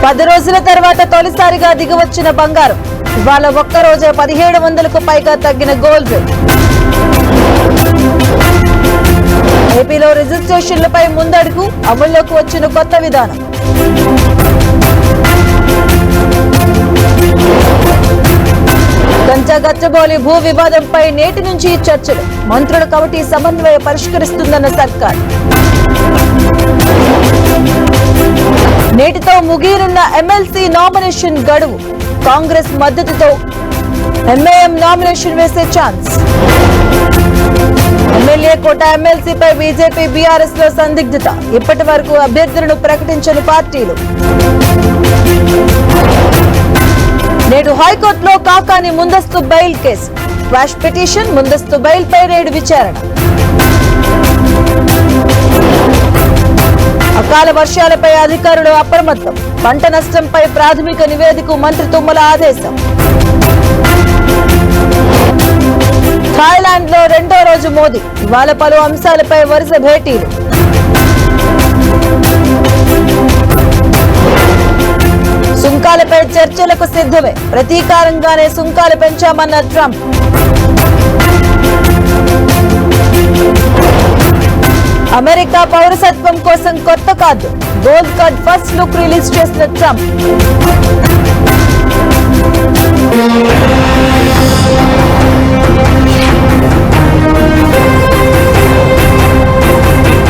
10 రోజుల తర్వాత తొలిసారిగా దిగివచ్చిన బంగారం. ఇవాళ ఒక్కరోజే 1700కు పైగా తగ్గిన గోల్డ్ రేట్. ఏపీలో రిజిస్ట్రేషన్లపై ముందడుగు, అమల్లోకి వచ్చిన కొత్త విధానం. గంజాగచ్చబౌలి భూ వివాదంపై నేటి నుంచి చర్చలు. మంత్రుల కమిటీ సమన్వయ పరిష్కరిస్తుందన్న సర్కార్. నేటితో ముగియనున్న ఎమ్మెల్సీ నామినేషన్ గడువు. కాంగ్రెస్ మద్దతుతో ఎంఐఎం నామినేషన్ వేసే ఛాన్స్. ఎమ్మెల్యే కోట ఎమ్మెల్సీపై బీజేపీ బీఆర్ఎస్ లో సందిగ్ధత. ఇప్పటి వరకు అభ్యర్థులను ప్రకటించని పార్టీలు. నేడు హైకోర్టులో కాకాని ముందస్తు బెయిల్ కేసు. క్వాష్ పిటిషన్, ముందస్తు బెయిల్ పై నేడు విచారణ. అకాల వర్షాలపై అధికారులు అప్రమత్తం. పంట నష్టంపై ప్రాథమిక నివేదిక మంత్రి తుమ్మల ఆదేశం. థాయిలాండ్ లో 2వ రోజు మోదీ. ఇవాళ పలు అంశాలపై వరుస భేటీలు. సుంకాలపై చర్చలకు సిద్ధమే. ప్రతీకారంగానే సుంకాలు పెంచామన్న ట్రంప్. అమెరికా పౌరసత్వం కోసం కొత్త card. Gold card first look release చేసిన ట్రంప్.